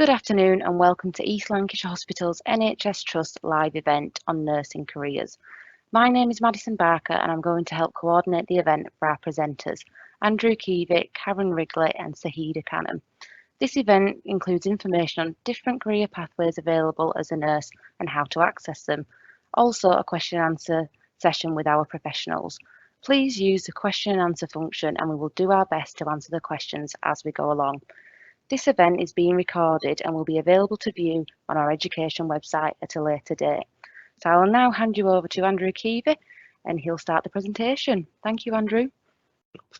Good afternoon and welcome to East Lancashire Hospital's NHS Trust live event on nursing careers. My name is Madison Barker and I'm going to help coordinate the event for our presenters, Andrew Keevick, Karen Wrigley and Sahida Khanum. This event includes information on different career pathways available as a nurse and how to access them. Also a question and answer session with our professionals. Please use the question and answer function and we will do our best to answer the questions as we go along. This event is being recorded and will be available to view on our education website at a later date. So I will now hand you over to Andrew Keevy and he'll start the presentation. Thank you, Andrew.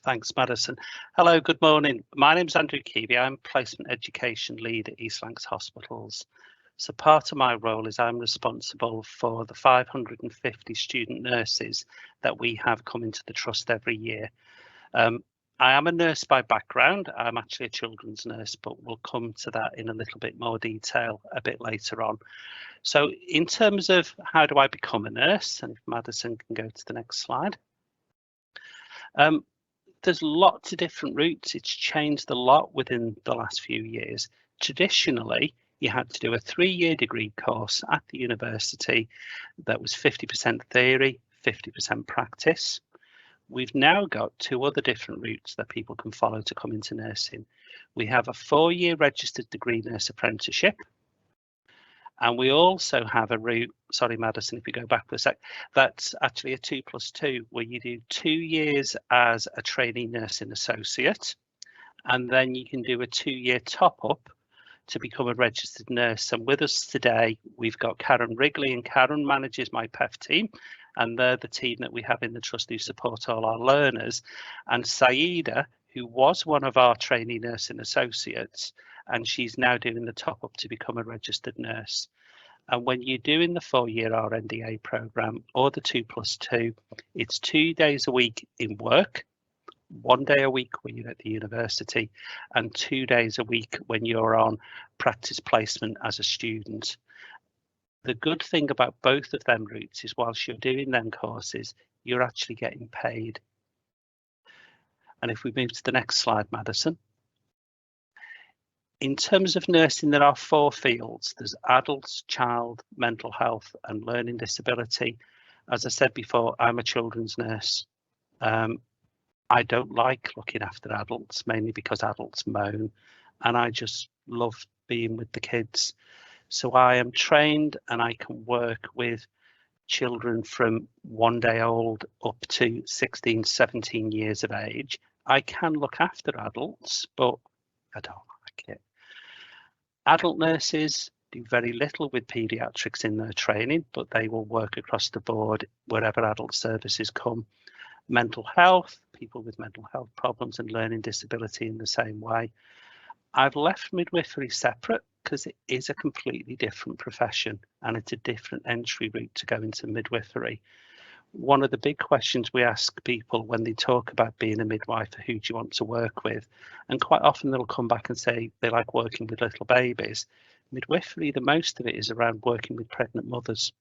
Thanks, Madison. Hello, good morning. My name's Andrew Keevy. I'm Placement Education Lead at East Lancs Hospitals. So part of my role is I'm responsible for the 550 student nurses that we have come into the Trust every year. I am a nurse by background. I'm actually a children's nurse, but we'll come to that in a little bit more detail a bit later on. So in terms of how do I become a nurse, and if Madison can go to the next slide. There's lots of different routes. It's changed a lot within the last few years. Traditionally, you had to do a 3-year degree course at the university that was 50% theory, 50% practice. We've now got 2 other different routes that people can follow to come into nursing. We have a 4-year registered degree nurse apprenticeship. And we also have a route, sorry, Madison, if you go back for a sec, that's actually a 2+2, where you do 2 years as a trainee nursing associate, and then you can do a 2-year top up to become a registered nurse. And with us today, we've got Karen Wrigley, and Karen manages my PEF team, and they're the team that we have in the Trust who support all our learners. And Saida, who was one of our trainee nursing associates, and she's now doing the top up to become a registered nurse. And when you're doing the 4-year RNDA program or the 2+2, it's 2 days a week in work, 1 day a week when you're at the university, and 2 days a week when you're on practice placement as a student. The good thing about both of them routes is whilst you're doing them courses, you're actually getting paid. And if we move to the next slide, Madison. In terms of nursing, there are 4 fields. There's adults, child, mental health, and learning disability. As I said before, I'm a children's nurse. I don't like looking after adults, mainly because adults moan, and I just love being with the kids. So I am trained and I can work with children from 1 day old up to 16, 17 years of age. I can look after adults, but I don't like it. Adult nurses do very little with paediatrics in their training, but they will work across the board wherever adult services come. Mental health, people with mental health problems and learning disability in the same way. I've left midwifery separate because it is a completely different profession and it's a different entry route to go into midwifery. One of the big questions we ask people when they talk about being a midwife, who do you want to work with? And quite often they'll come back and say they like working with little babies. Midwifery, the most of it is around working with pregnant mothers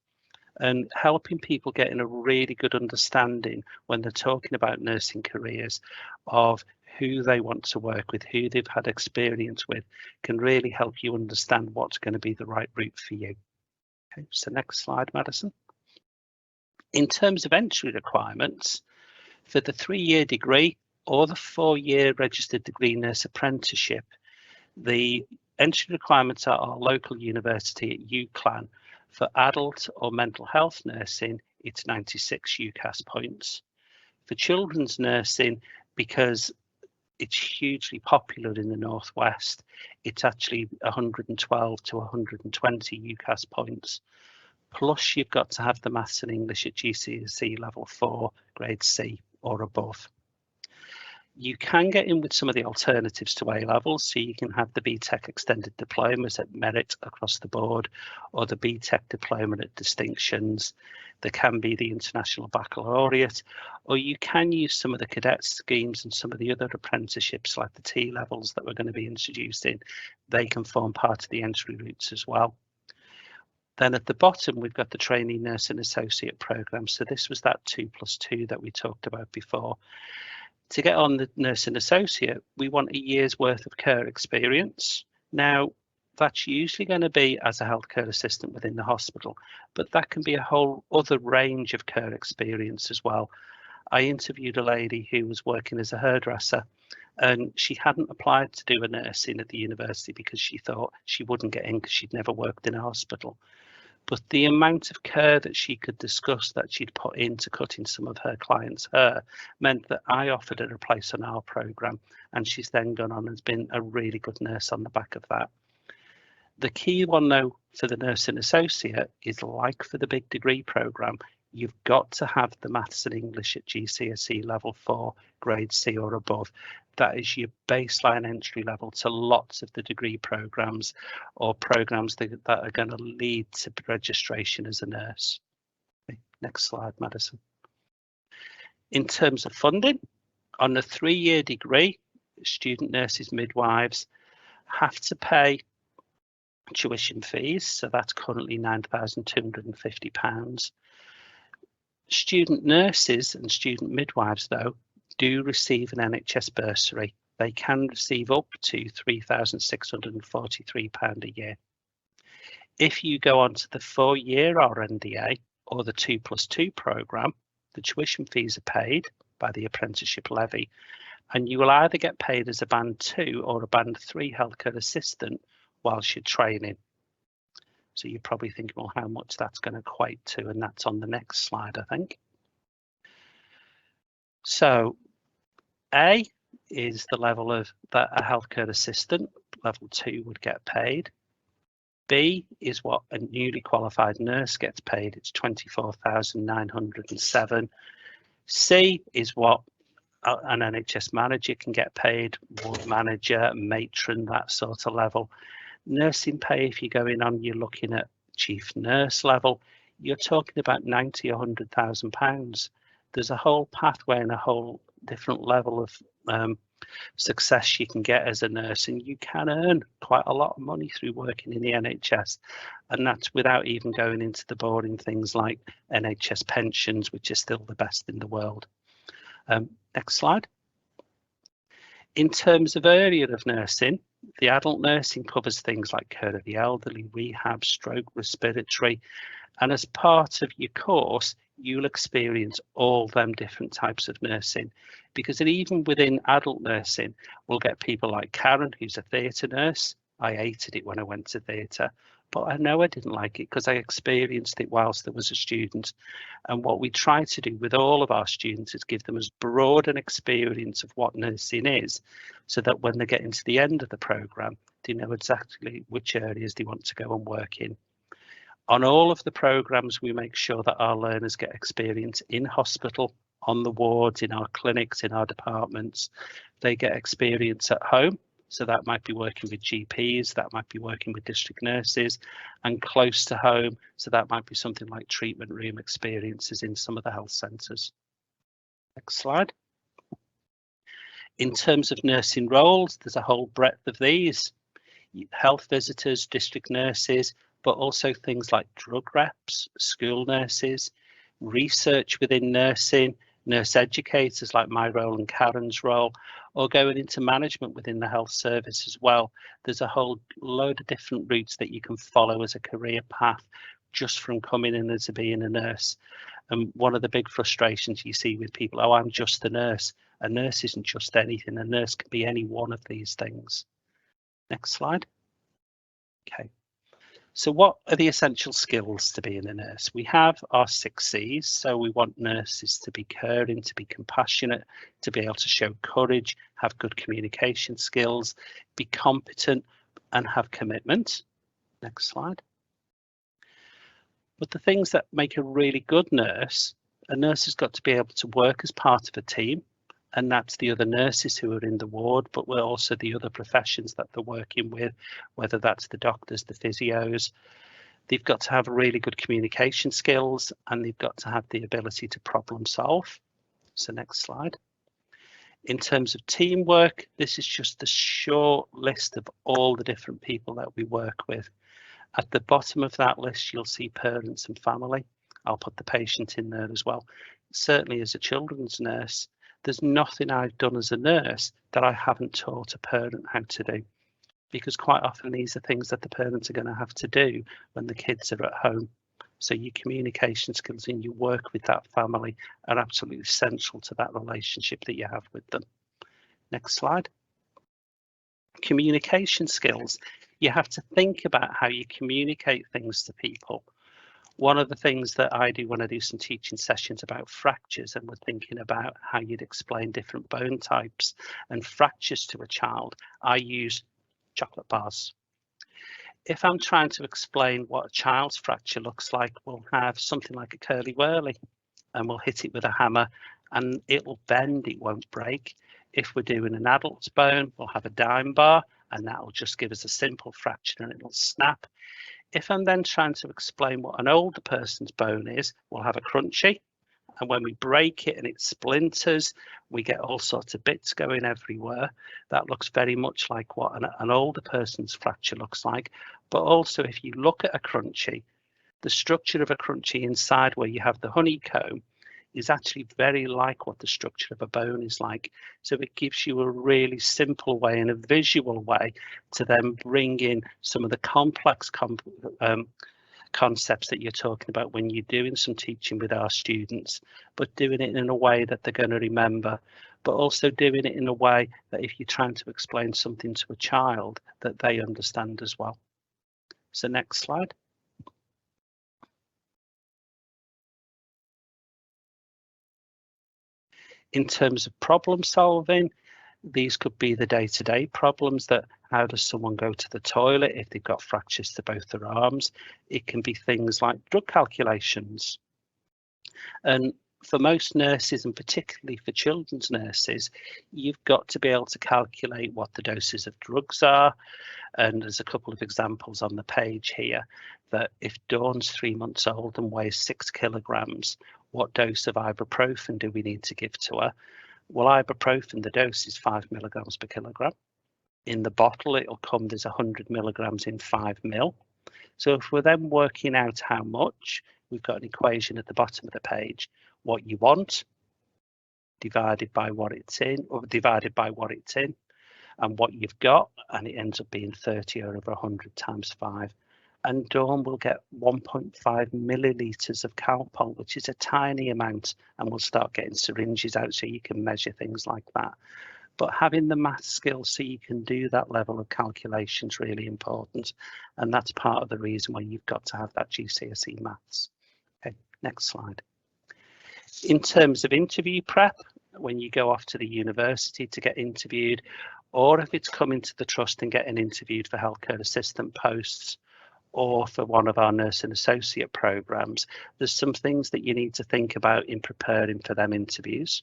and helping people get in a really good understanding when they're talking about nursing careers of who they want to work with, who they've had experience with, can really help you understand what's going to be the right route for you. Okay, so next slide, Madison. In terms of entry requirements, for the 3-year degree or the 4-year registered degree nurse apprenticeship, the entry requirements are our local university at UCLan. For adult or mental health nursing, it's 96 UCAS points. For children's nursing, because it's hugely popular in the Northwest, it's actually 112 to 120 UCAS points. Plus, you've got to have the maths and English at GCSE level 4, grade C or above. You can get in with some of the alternatives to A levels, so you can have the BTEC extended diplomas at merit across the board, or the BTEC diploma at distinctions. There can be the international baccalaureate, or you can use some of the cadet schemes and some of the other apprenticeships like the T levels that we're going to be introducing. They can form part of the entry routes as well. Then at the bottom, we've got the trainee nurse and associate program. So this was that 2+2 that we talked about before. To get on the nursing associate, we want a year's worth of care experience. Now, That's usually going to be as a healthcare assistant within the hospital, but that can be a whole other range of care experience as well. I interviewed a lady who was working as a hairdresser, and she hadn't applied to do a nursing at the university because she thought she wouldn't get in because she'd never worked in a hospital. But the amount of care that she could discuss that she'd put into cutting some of her clients' hair meant that I offered her a place on our programme, and she's then gone on and has been a really good nurse on the back of that. The key one, though, for the nursing associate is, like for the big degree programme, you've got to have the maths and English at GCSE level 4, grade C or above. That is your baseline entry level to lots of the degree programmes or programmes that are going to lead to registration as a nurse. Next slide, Madison. In terms of funding, on a 3-year degree, student nurses, midwives have to pay tuition fees, so that's currently £9,250. Student nurses and student midwives, though, do receive an NHS bursary. They can receive up to £3,643 a year. If you go on to the 4-year RNDA or the 2+2 programme, the tuition fees are paid by the apprenticeship levy, and you will either get paid as a Band 2 or a Band 3 healthcare assistant whilst you're training. So you're probably thinking, well, how much that's going to equate to, and that's on the next slide, I think. So A is the level of that a healthcare assistant, level 2, would get paid. B is what a newly qualified nurse gets paid, it's 24,907. C is what an NHS manager can get paid, ward manager, matron, that sort of level. Nursing pay, if you're going on, you're looking at chief nurse level, you're talking about £90,000 or £100,000. There's a whole pathway and a whole different level of success you can get as a nurse, and you can earn quite a lot of money through working in the NHS, and that's without even going into the boring things like NHS pensions, which are still the best in the world. Next slide. In terms of area of nursing, the adult nursing covers things like care of the elderly, rehab, stroke, respiratory, and as part of your course, you'll experience all them different types of nursing, because even within adult nursing, we'll get people like Karen, who's a theatre nurse. I hated it when I went to theatre, but I know I didn't like it because I experienced it whilst I was a student. And what we try to do with all of our students is give them as broad an experience of what nursing is, so that when they get into the end of the programme, they know exactly which areas they want to go and work in. On all of the programmes, we make sure that our learners get experience in hospital, on the wards, in our clinics, in our departments. They get experience at home. So that might be working with GPs, that might be working with district nurses, and close to home. So that might be something like treatment room experiences in some of the health centres. Next slide. In terms of nursing roles, there's a whole breadth of these. Health visitors, district nurses, but also things like drug reps, school nurses, research within nursing, nurse educators like my role and Karen's role, or going into management within the health service as well. There's a whole load of different routes that you can follow as a career path just from coming in as being a nurse. And one of the big frustrations you see with people, oh, I'm just a nurse. A nurse isn't just anything. A nurse can be any one of these things. Next slide. Okay. So what are the essential skills to being a nurse? We have our 6 C's. So we want nurses to be caring, to be compassionate, to be able to show courage, have good communication skills, be competent and have commitment. Next slide. But the things that make a really good nurse, a nurse has got to be able to work as part of a team. And that's the other nurses who are in the ward, but we're also the other professions that they're working with, whether that's the doctors, the physios. They've got to have really good communication skills, and they've got to have the ability to problem solve. So next slide. In terms of teamwork, this is just a short list of all the different people that we work with. At the bottom of that list, you'll see parents and family. I'll put the patient in there as well. Certainly as a children's nurse, there's nothing I've done as a nurse that I haven't taught a parent how to do. because quite often these are things that the parents are going to have to do when the kids are at home. So your communication skills and your work with that family are absolutely central to that relationship that you have with them. Next slide. Communication skills. You have to think about how you communicate things to people. One of the things that I do when I do some teaching sessions about fractures, and we're thinking about how you'd explain different bone types and fractures to a child, I use chocolate bars. If I'm trying to explain what a child's fracture looks like, we'll have something like a curly whirly and we'll hit it with a hammer and it'll bend, it won't break. If we're doing an adult's bone, we'll have a dime bar and that'll just give us a simple fracture and it'll snap. If I'm then trying to explain what an older person's bone is, we'll have a crunchy. And when we break it and it splinters, we get all sorts of bits going everywhere. That looks very much like what an older person's fracture looks like. But also, if you look at a crunchy, the structure of a crunchy inside where you have the honeycomb is actually very like what the structure of a bone is like. So it gives you a really simple way and a visual way to then bring in some of the complex concepts that you're talking about when you're doing some teaching with our students, but doing it in a way that they're going to remember, but also doing it in a way that if you're trying to explain something to a child, that they understand as well. So next slide. In terms of problem solving, these could be the day-to-day problems that how does someone go to the toilet if they've got fractures to both their arms? It can be things like drug calculations. And for most nurses, and particularly for children's nurses, you've got to be able to calculate what the doses of drugs are. And there's a couple of examples on the page here that if Dawn's 3 months old and weighs 6 kilograms, what dose of ibuprofen do we need to give to her? Well, ibuprofen, the dose is 5 milligrams per kilogram. In the bottle, it'll come, there's 100 milligrams in 5 mil. So if we're then working out how much, we've got an equation at the bottom of the page, what you want divided by what it's in, or divided by what it's in, and what you've got, and it ends up being 30 over 100 times 5. And Dawn will get 1.5 millilitres of Calpol, which is a tiny amount, and we'll start getting syringes out so you can measure things like that. But having the math skills so you can do that level of calculation is really important. And that's part of the reason why you've got to have that GCSE maths. Okay, next slide. In terms of interview prep, when you go off to the university to get interviewed, or if it's coming to the trust and getting interviewed for healthcare assistant posts, or for one of our nurse and associate programs, there's some things that you need to think about in preparing for them interviews.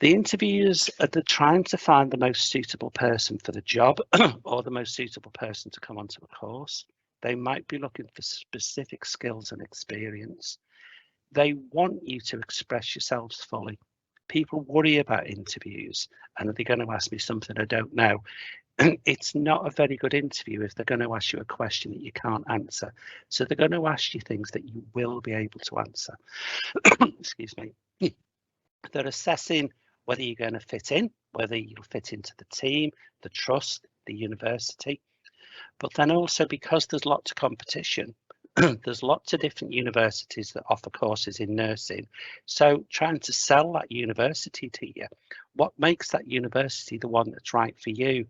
The interviewers are trying to find the most suitable person for the job or the most suitable person to come onto a course. They might be looking for specific skills and experience. They want you to express yourselves fully. People worry about interviews and are they going to ask me something I don't know? It's not a very good interview if they're going to ask you a question that you can't answer. So they're going to ask you things that you will be able to answer. Excuse me. They're assessing whether you're going to fit in, whether you'll fit into the team, the trust, the university. But then also because there's lots of competition, there's lots of different universities that offer courses in nursing. So trying to sell that university to you, what makes that university the one that's right for you?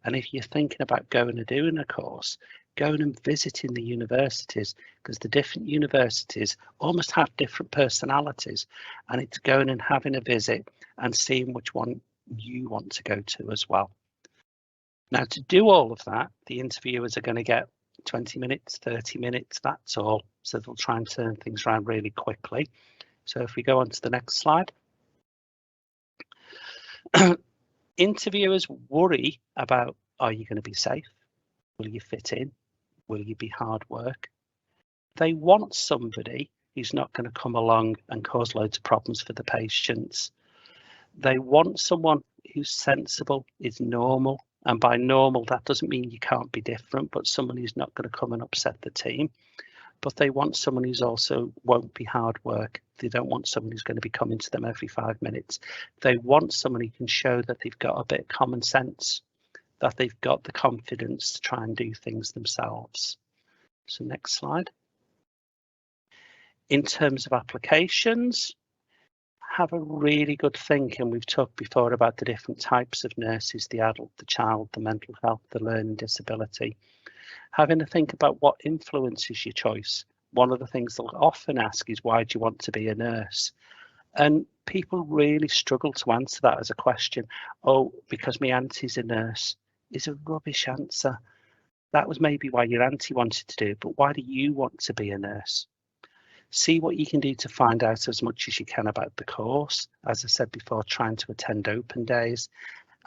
And if you're thinking about going and doing a course, going and visiting the universities, because the different universities almost have different personalities, and it's going and having a visit and seeing which one you want to go to as well. Now, to do all of that, the interviewers are going to get 20 minutes, 30 minutes, that's all. So they'll try and turn things around really quickly. So if we go on to the next slide. Interviewers worry about, are you going to be safe? Will you fit in? Will you be hard work? They want somebody who's not going to come along and cause loads of problems for the patients. They want someone who's sensible, is normal. And by normal, that doesn't mean you can't be different, but someone who's not going to come and upset the team. but they want someone who's also won't be hard work. They don't want someone who's going to be coming to them every 5 minutes. They want someone who can show that they've got a bit of common sense, that they've got the confidence to try and do things themselves. So next slide. In terms of applications, have a really good think, and we've talked before about the different types of nurses, the adult, the child, the mental health, the learning disability. Having a think about what influences your choice. One of the things they'll often ask is, why do you want to be a nurse? And people really struggle to answer that as a question. Oh, because my auntie's a nurse, is a rubbish answer. That was maybe why your auntie wanted to do it, but why do you want to be a nurse? See what you can do to find out as much as you can about the course. As I said before, trying to attend open days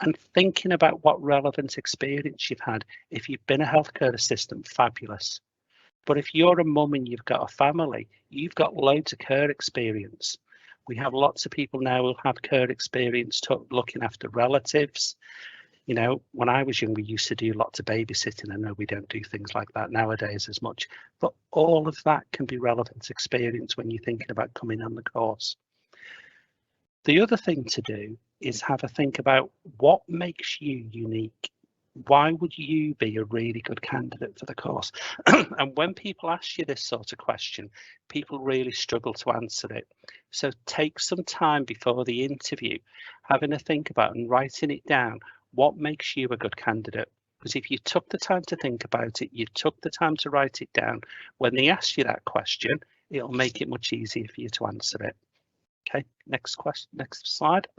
and thinking about what relevant experience you've had. If you've been a healthcare assistant, fabulous. But if you're a mum and you've got a family, you've got loads of care experience. We have lots of people now who have care experience looking after relatives. You know, when I was young, we used to do lots of babysitting. I know we don't do things like that nowadays as much, but all of that can be relevant experience when you're thinking about coming on the course. The other thing to do is have a think about what makes you unique. Why would you be a really good candidate for the course? And when people ask you this sort of question, people really struggle to answer it. So take some time before the interview, having a think about and writing it down. What makes you a good candidate? Because if you took the time to think about it, you took the time to write it down, when they ask you that question, it'll make it much easier for you to answer it. Okay, next question, next slide.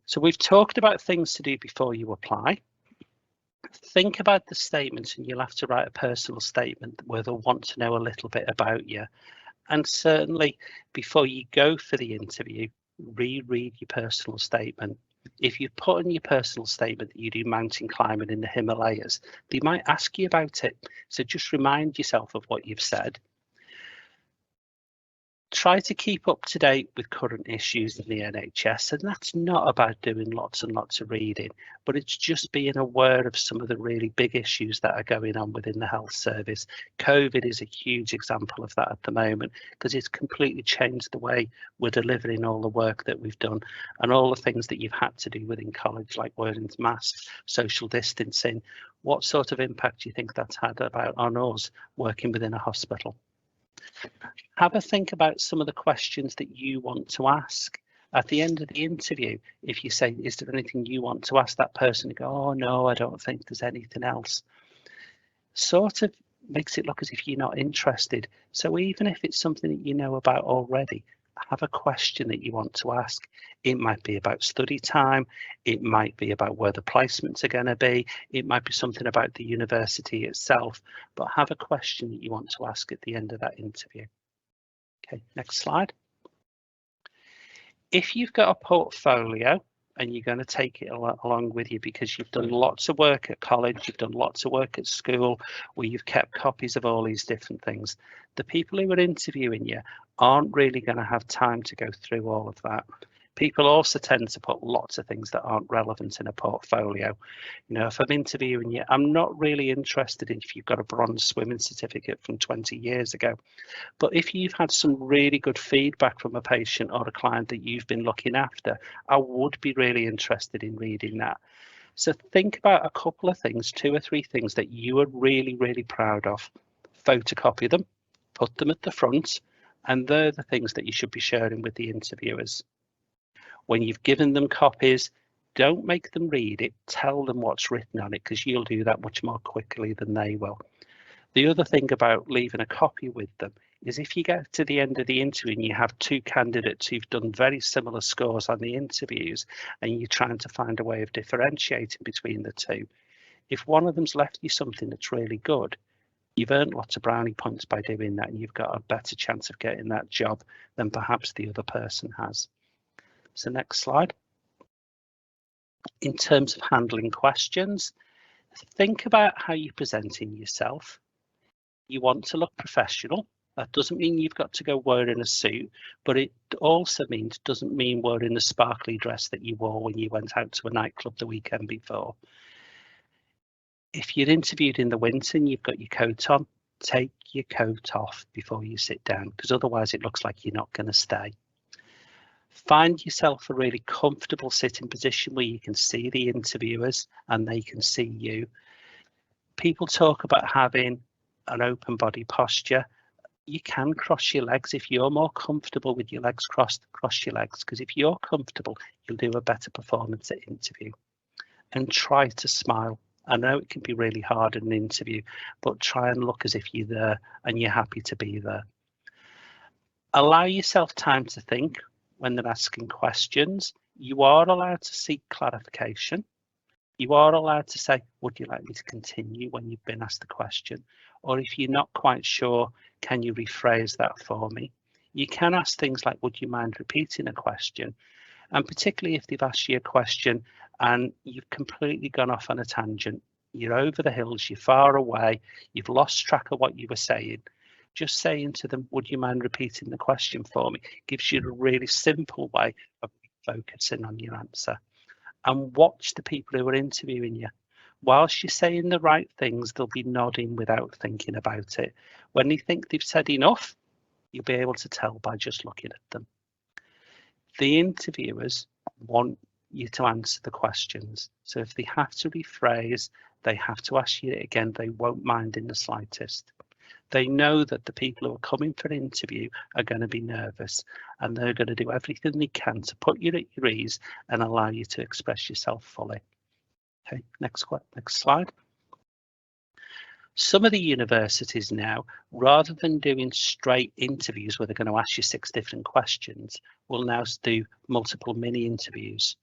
So we've talked about things to do before you apply. Think about the statements, and you'll have to write a personal statement where they'll want to know a little bit about you. And certainly before you go for the interview, reread your personal statement. If you put in your personal statement that you do mountain climbing in the Himalayas, they might ask you about it. So just remind yourself of what you've said. Try to keep up to date with current issues in the NHS, and that's not about doing lots and lots of reading, but it's just being aware of some of the really big issues that are going on within the health service. COVID is a huge example of that at the moment, because it's completely changed the way we're delivering all the work that we've done, and all the things that you've had to do within college, like wearing masks, social distancing. What sort of impact do you think that's had on us working within a hospital? Have a think about some of the questions that you want to ask. At the end of the interview, if you say, is there anything you want to ask that person, you go, oh no, I don't think there's anything else. Sort of makes it look as if you're not interested. So even if it's something that you know about already, have a question that you want to ask. It might be about study time. It might be about where the placements are going to be. It might be something about the university itself, but have a question that you want to ask at the end of that interview. Okay, next slide. If you've got a portfolio and you're going to take it along with you because you've done lots of work at college, you've done lots of work at school, where you've kept copies of all these different things, the people who are interviewing you aren't really going to have time to go through all of that. People also tend to put lots of things that aren't relevant in a portfolio. You know, if I'm interviewing you, I'm not really interested in if you've got a bronze swimming certificate from 20 years ago. But if you've had some really good feedback from a patient or a client that you've been looking after, I would be really interested in reading that. So think about a couple of things, 2 or 3 things that you are really, really proud of. Photocopy them, put them at the front, and they're the things that you should be sharing with the interviewers. When you've given them copies, don't make them read it, tell them what's written on it, because you'll do that much more quickly than they will. The other thing about leaving a copy with them is if you get to the end of the interview and you have 2 candidates who've done very similar scores on the interviews, and you're trying to find a way of differentiating between the 2, if one of them's left you something that's really good, you've earned lots of brownie points by doing that, and you've got a better chance of getting that job than perhaps the other person has. So next slide. In terms of handling questions, think about how you're presenting yourself. You want to look professional. That doesn't mean you've got to go wearing a suit, but it also doesn't mean wearing the sparkly dress that you wore when you went out to a nightclub the weekend before. If you're interviewed in the winter and you've got your coat on, Take your coat off before you sit down, because otherwise it looks like you're not going to stay. Find yourself a really comfortable sitting position where you can see the interviewers and they can see you. People talk about having an open body posture. You can cross your legs if you're more comfortable with your legs crossed. Cross your legs, because if you're comfortable, you'll do a better performance at interview. And try to smile. I know it can be really hard in an interview, but try and look as if you're there and you're happy to be there. Allow yourself time to think when they're asking questions. You are allowed to seek clarification. You are allowed to say, would you like me to continue when you've been asked the question? Or if you're not quite sure, can you rephrase that for me? You can ask things like, would you mind repeating a question? And particularly if they've asked you a question and you've completely gone off on a tangent, you're over the hills, you're far away, you've lost track of what you were saying, just saying to them, would you mind repeating the question for me? Gives you a really simple way of focusing on your answer. And watch the people who are interviewing you. Whilst you're saying the right things, they'll be nodding without thinking about it. When they think they've said enough, you'll be able to tell by just looking at them. The interviewers want you to answer the questions. So if they have to rephrase, they have to ask you it again, they won't mind in the slightest. They know that the people who are coming for an interview are going to be nervous, and they're going to do everything they can to put you at your ease and allow you to express yourself fully. Okay, next slide. Some of the universities now, rather than doing straight interviews where they're going to ask you 6 different questions, will now do multiple mini interviews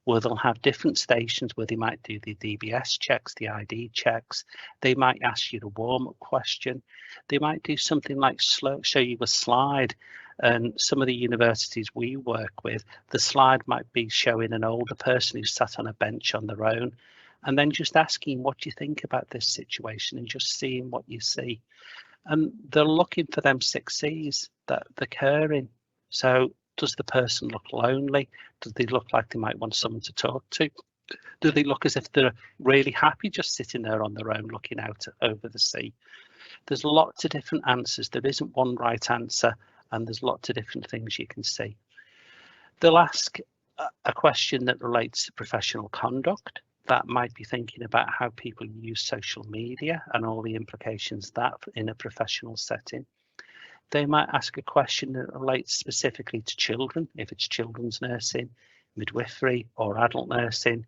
where they'll have different stations where they might do the DBS checks, the ID checks. They might ask you the warm-up question. They might do something like show you a slide. And some of the universities we work with, the slide might be showing an older person who's sat on a bench on their own, and then just asking, what do you think about this situation, and just seeing what you see. And they're looking for them 6 C's, that the caring. So does the person look lonely? Do they look like they might want someone to talk to? Do they look as if they're really happy just sitting there on their own looking out over the sea? There's lots of different answers. There isn't one right answer, and there's lots of different things you can see. They'll ask a question that relates to professional conduct. That might be thinking about how people use social media and all the implications that in a professional setting. They might ask a question that relates specifically to children, if it's children's nursing, midwifery, or adult nursing.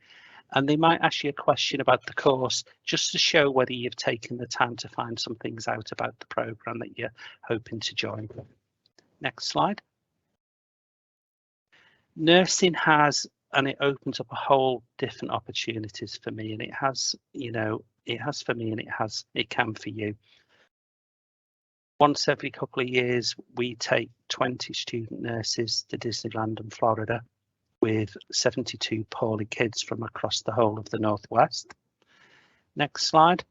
And they might ask you a question about the course, just to show whether you've taken the time to find some things out about the programme that you're hoping to join. Next slide. Nursing has, and it opens up a whole different opportunities for me, and it has, it has for me, and it can for you. Once every couple of years, we take 20 student nurses to Disneyland in Florida with 72 poorly kids from across the whole of the Northwest. Next slide.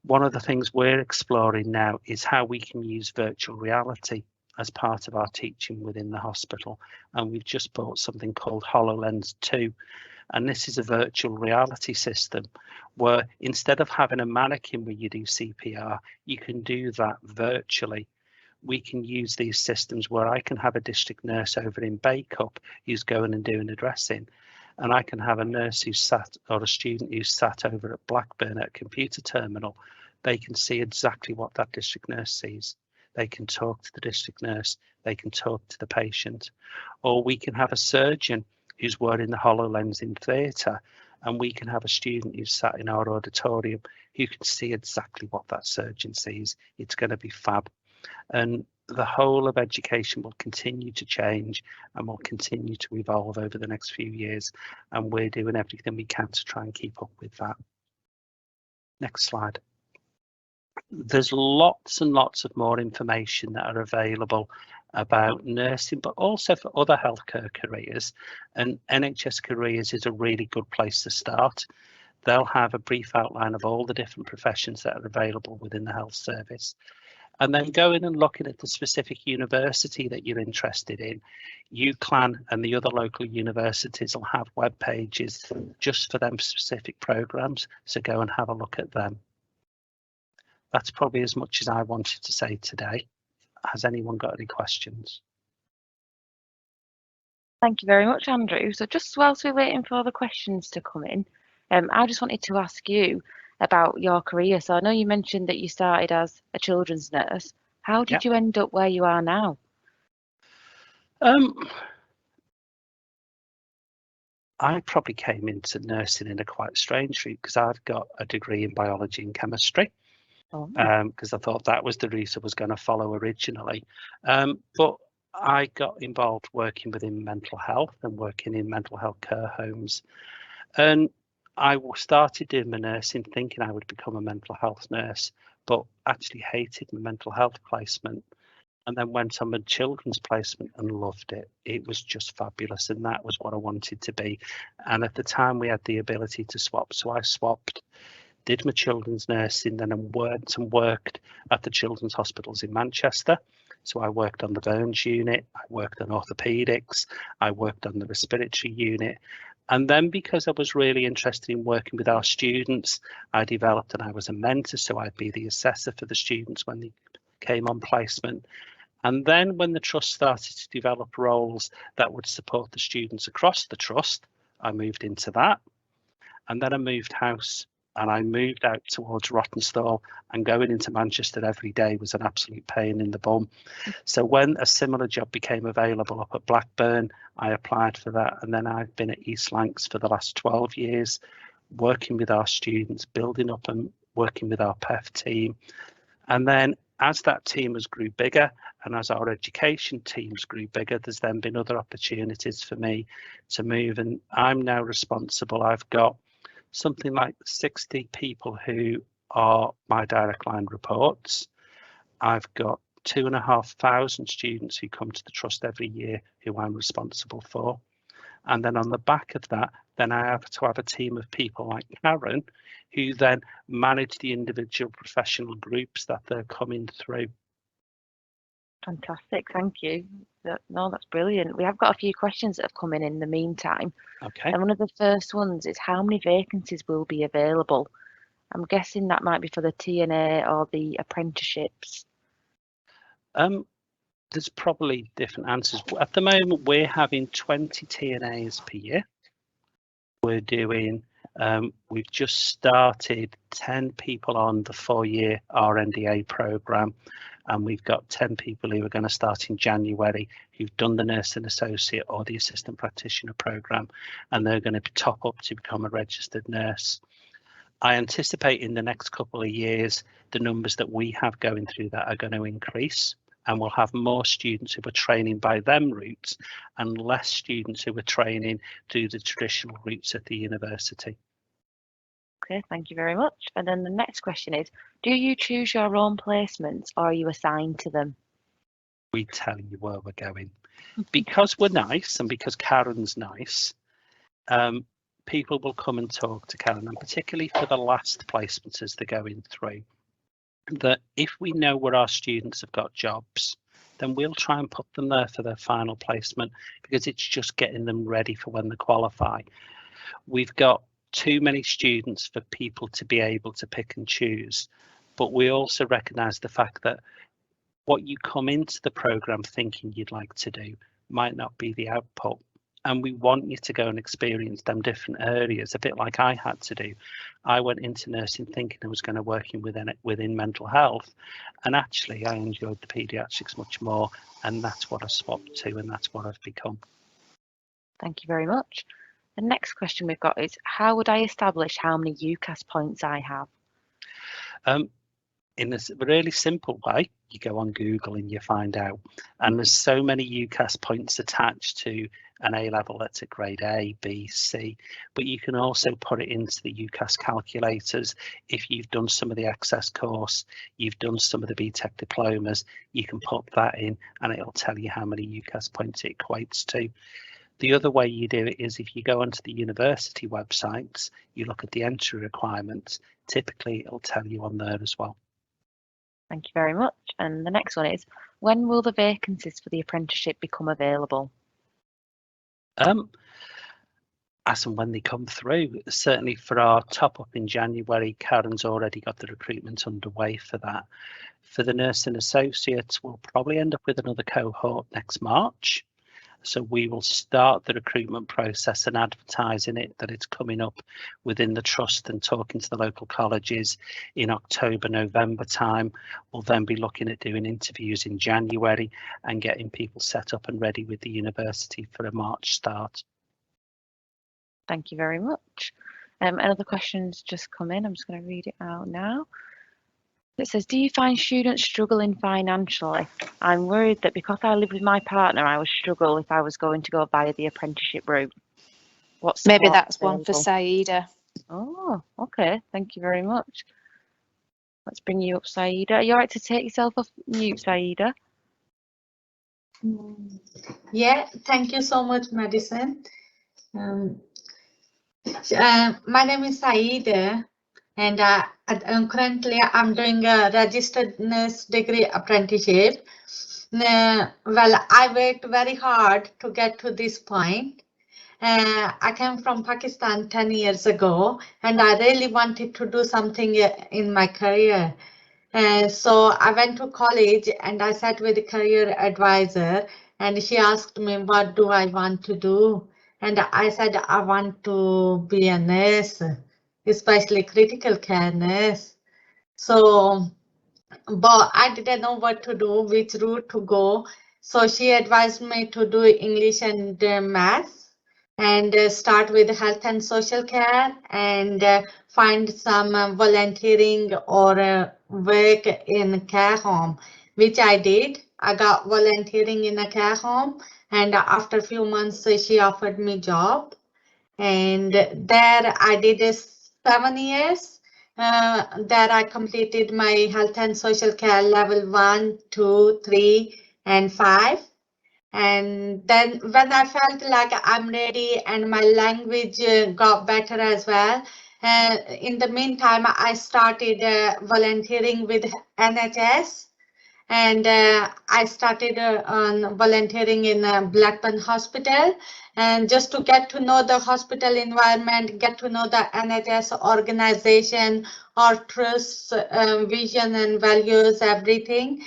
One of the things we're exploring now is how we can use virtual reality as part of our teaching within the hospital. And we've just bought something called HoloLens 2. And this is a virtual reality system where instead of having a mannequin where you do CPR, you can do that virtually. We can use these systems where I can have a district nurse over in Bacup who's going and doing a dressing, and I can have a nurse who's sat, or a student who's sat over at Blackburn at a computer terminal. They can see exactly what that district nurse sees. They can talk to the district nurse, they can talk to the patient. Or we can have a surgeon who's wearing the HoloLens in theatre, and we can have a student who's sat in our auditorium who can see exactly what that surgeon sees. It's going to be fab. And the whole of education will continue to change and will continue to evolve over the next few years. And we're doing everything we can to try and keep up with that. Next slide. There's lots and lots of more information that are available about nursing, but also for other healthcare careers. And NHS Careers is a really good place to start. They'll have a brief outline of all the different professions that are available within the health service. And then going and looking at the specific university that you're interested in. UCLan and the other local universities will have web pages just for them specific programs, so go and have a look at them. that's probably as much as I wanted to say today. Has anyone got any questions? Thank you very much, Andrew. So just whilst we're waiting for the questions to come in, I just wanted to ask you about your career. So I know you mentioned that you started as a children's nurse. How did you end up where you are now? I probably came into nursing in a quite strange route because I'd got a degree in biology and chemistry. Oh, Because I thought that was the route I was going to follow originally. But I got involved working within mental health and working in mental health care homes. And I started doing my nursing thinking I would become a mental health nurse, but actually hated my mental health placement. And then went on my children's placement and loved it. It was just fabulous. And that was what I wanted to be. And at the time, we had the ability to swap. So I swapped, did my children's nursing, then I went and worked at the children's hospitals in Manchester. So I worked on the burns unit, I worked on orthopedics, I worked on the respiratory unit. And then because I was really interested in working with our students, I developed and I was a mentor. So I'd be the assessor for the students when they came on placement. And then when the trust started to develop roles that would support the students across the trust, I moved into that. And then I moved house and I moved out towards Rottenstall, and going into Manchester every day was an absolute pain in the bum. So when a similar job became available up at Blackburn, I applied for that. And then I've been at East Lancs for the last 12 years, working with our students, building up and working with our PEF team. And then as that team has grew bigger and as our education teams grew bigger, there's then been other opportunities for me to move. And I'm now responsible. I've got something like 60 people who are my direct line reports. I've got 2,500 students who come to the trust every year who I'm responsible for. And then on the back of that, then I have to have a team of people like Karen, who then manage the individual professional groups that they're coming through. fantastic. Thank you. No, that's brilliant. We have got a few questions that have come in the meantime. Okay. And one of the first ones is how many vacancies will be available? I'm guessing that might be for the TNA or the apprenticeships. There's probably different answers. At the moment, we're having 20 TNAs per year. We're doing, we've just started 10 people on the 4-year RNDA programme, and we've got 10 people who are going to start in January who've done the nursing associate or the assistant practitioner programme, and they're going to top up to become a registered nurse. I anticipate in the next couple of years, the numbers that we have going through that are going to increase, and we'll have more students who are training by them routes and less students who are training through the traditional routes at the university. Okay, thank you very much. And then the next question is, do you choose your own placements or are you assigned to them? We tell you where we're going. Because we're nice and because Karen's nice, people will come and talk to Karen, and particularly for the last placements as they're going through, that if we know where our students have got jobs, then we'll try and put them there for their final placement, because it's just getting them ready for when they qualify. We've got too many students for people to be able to pick and choose, but we also recognise the fact that what you come into the programme thinking you'd like to do might not be the output. And we want you to go and experience them different areas, a bit like I had to do. I went into nursing thinking I was going to work within mental health, and actually I enjoyed the paediatrics much more, and that's what I swapped to, and that's what I've become. Thank you very much. The next question we've got is, how would I establish how many UCAS points I have? In a really simple way, you go on Google and you find out. And there's so many UCAS points attached to an A level that's at grade A, B, C, but you can also put it into the UCAS calculators. If you've done some of the access course, you've done some of the BTEC diplomas, you can put that in and it'll tell you how many UCAS points it equates to. The other way you do it is if you go onto the university websites, you look at the entry requirements, typically it'll tell you on there as well. Thank you very much. And the next one is, when will the vacancies for the apprenticeship become available? as and when they come through. Certainly for our top up in January, Karen's already got the recruitment underway for that. For the nursing associates, we'll probably end up with another cohort next March. So we will start the recruitment process and advertising it that it's coming up within the trust and talking to the local colleges in October, November time. We'll then be looking at doing interviews in January and getting people set up and ready with the university for a March start. Thank you very much. Another question's just come in. I'm just going to read it out now. It says, do you find students struggling financially? I'm worried that because I live with my partner, I would struggle if I was going to go via the apprenticeship route. What's Maybe that's one for Saida. Oh, okay. Thank you very much. Let's bring you up, Saida. Are you all right to take yourself off mute, Saida? Yeah, thank you so much, Madison. My name is Saida, and currently I'm doing a registered nurse degree apprenticeship. Well, I worked very hard to get to this point. I came from Pakistan 10 years ago, and I really wanted to do something in my career. So I went to college and I sat with the career advisor, and she asked me, what do I want to do? And I said, I want to be a nurse, especially critical care nurse. So, but I didn't know what to do, which route to go. So she advised me to do English and math, and start with health and social care, and find some volunteering or work in care home, which I did. I got volunteering in a care home, and after a few months she offered me job, and there I did 7 years. There I completed my health and social care level 1, 2, 3, and 5. And then when I felt like I'm ready and my language got better as well, in the meantime, I started volunteering with NHS, and I started on volunteering in Blackburn Hospital, and just to get to know the hospital environment, get to know the NHS organization, our trust, vision and values, everything.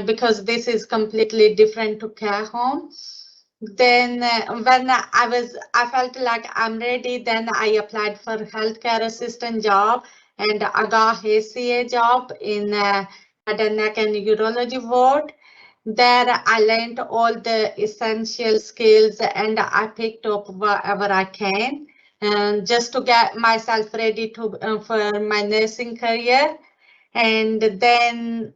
Because this is completely different to care home. Then when I felt like I'm ready, then I applied for healthcare assistant job, and I got HCA job in head and neck and urology ward. There I learned all the essential skills, and I picked up whatever I can, and just to get myself ready to for my nursing career. And then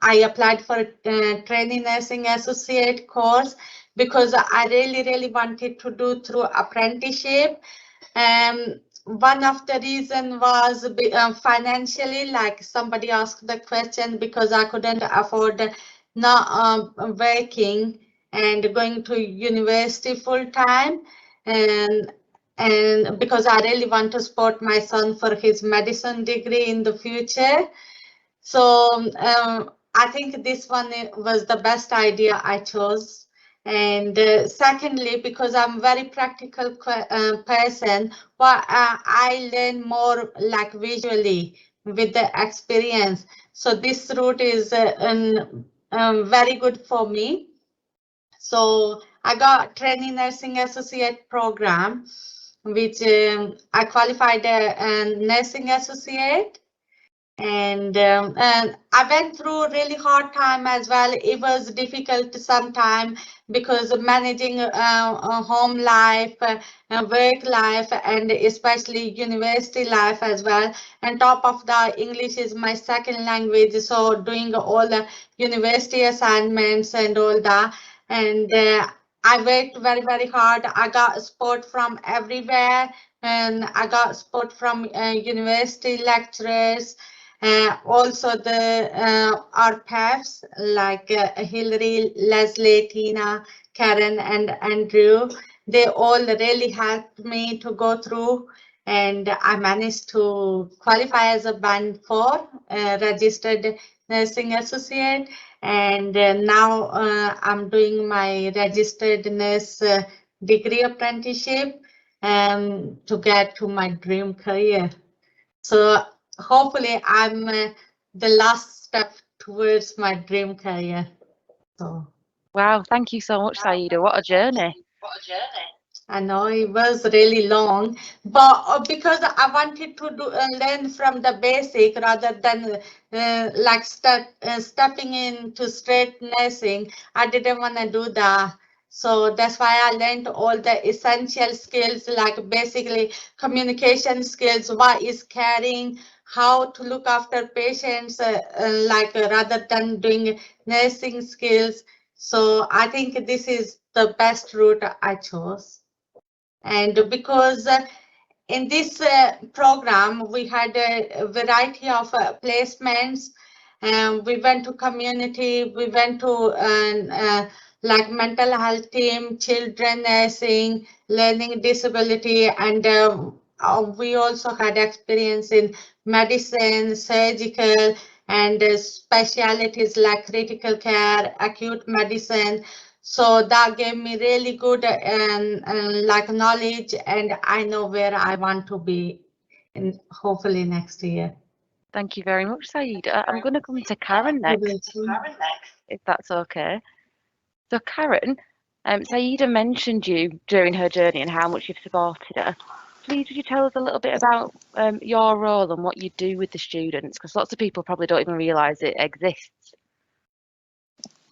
I applied for a training nursing associate course because I really wanted to do through apprenticeship. One of the reason was financially, like somebody asked the question, because I couldn't afford not working and going to university full time, and because I really want to support my son for his medicine degree in the future. So I think this one was the best idea I chose. And secondly, because I'm very practical person, I learn more like visually with the experience. So this route is very good for me. So I got training nursing associate program, which I qualified a nursing associate. And I went through a really hard time as well. It was difficult sometime because of managing home life, work life, and especially university life as well. And top of that, English is my second language, so doing all the university assignments and all that. And I worked very hard. I got support from everywhere, and I got support from university lecturers. Also the our PAFs like Hillary, Leslie, Tina, Karen, and Andrew, they all really helped me to go through, and I managed to qualify as a band 4 registered nursing associate, and now I'm doing my registered nurse degree apprenticeship. to get to my dream career. So hopefully I'm the last step towards my dream career. So Wow, thank you so much, Saida. What a journey. I know it was really long, but because I wanted to learn from the basic rather than like stepping into straight nursing, I didn't want to do that. So that's why I learned all the essential skills, like basically communication skills, what is caring, how to look after patients, rather than doing nursing skills. So I think this is the best route I chose. And because in this program, we had a variety of placements. We went to community, we went to like mental health team, children nursing, learning disability, and we also had experience in medicine, surgical, and specialities like critical care, acute medicine. So that gave me really good like knowledge, and I know where I want to be in hopefully next year. Thank you very much, Saida. I'm going to come to Karen next, if that's okay. So Karen, Saida mentioned you during her journey and how much you've supported her. Please, would you tell us a little bit about your role and what you do with the students? Because lots of people probably don't even realise it exists.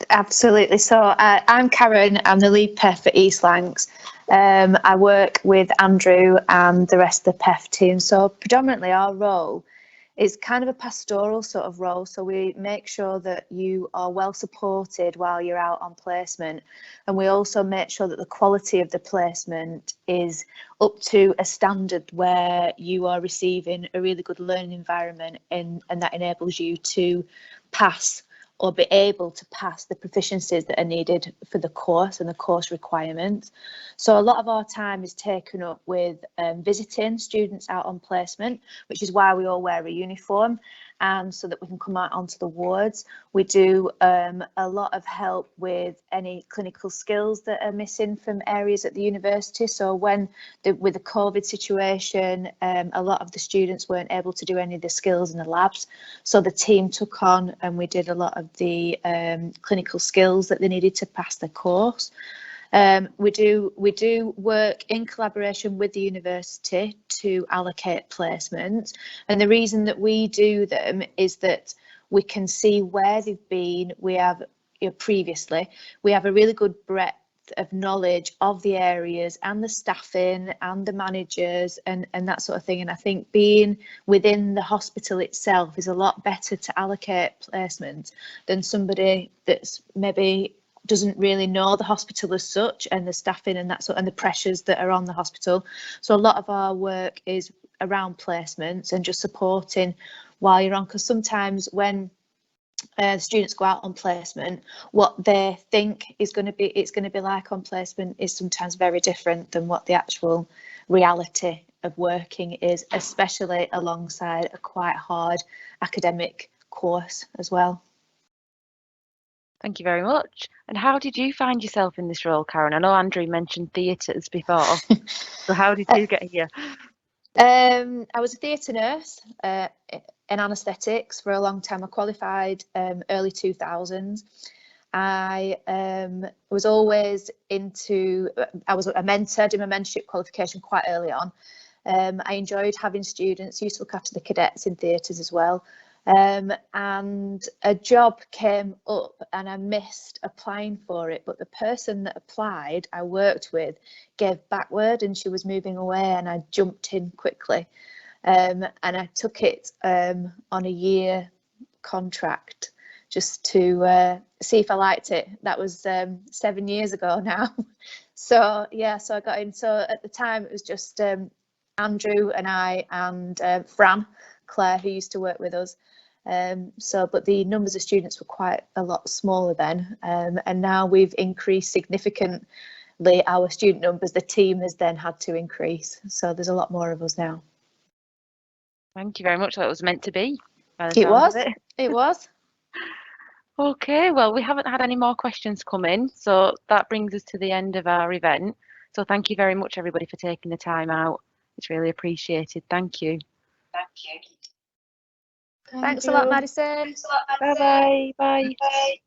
Absolutely. So I'm Karen. I'm the lead PEF for East Lancs. I work with Andrew and the rest of the PEF team. So predominantly our role is kind of a pastoral sort of role. So we make sure that you are well supported while you're out on placement. And we also make sure that the quality of the placement is up to a standard where you are receiving a really good learning environment, and that enables you to pass or be able to pass the proficiencies that are needed for the course and the course requirements. So a lot of our time is taken up with visiting students out on placement, which is why we all wear a uniform, and so that we can come out onto the wards. We do a lot of help with any clinical skills that are missing from areas at the university. So with the COVID situation, a lot of the students weren't able to do any of the skills in the labs. So the team took on and we did a lot of the clinical skills that they needed to pass the course. We do work in collaboration with the university to allocate placements, and the reason that we do them is that we can see where they've been. We have previously we have a really good breadth of knowledge of the areas and the staffing and the managers and that sort of thing. And I think being within the hospital itself is a lot better to allocate placements than somebody that's maybe doesn't really know the hospital as such and the staffing and that sort and the pressures that are on the hospital. So a lot of our work is around placements and just supporting while you're on, because sometimes when students go out on placement, what they think it's going to be like on placement is sometimes very different than what the actual reality of working is, especially alongside a quite hard academic course as well. Thank you very much. And how did you find yourself in this role, Karen? I know Andrew mentioned theatres before. So how did you get here? I was a theatre nurse in anaesthetics for a long time. I qualified early 2000s. I was always I was a mentor, did my mentorship qualification quite early on. I enjoyed having students, used to look after the cadets in theatres as well. And a job came up and I missed applying for it, but the person that applied I worked with gave backward and she was moving away, and I jumped in quickly, and I took it on a year contract just to see if I liked it. That was 7 years ago now. So yeah, so I got in. So at the time it was just Andrew and I and Fran Claire, who used to work with us. But the numbers of students were quite a lot smaller then, and now we've increased significantly our student numbers. The team has then had to increase, so there's a lot more of us now. Thank you very much. That was meant to be. It was. Okay, well, we haven't had any more questions come in, so that brings us to the end of our event. So thank you very much, everybody, for taking the time out. It's really appreciated. Thank you. Thanks a lot, Madison. Bye-bye. Bye.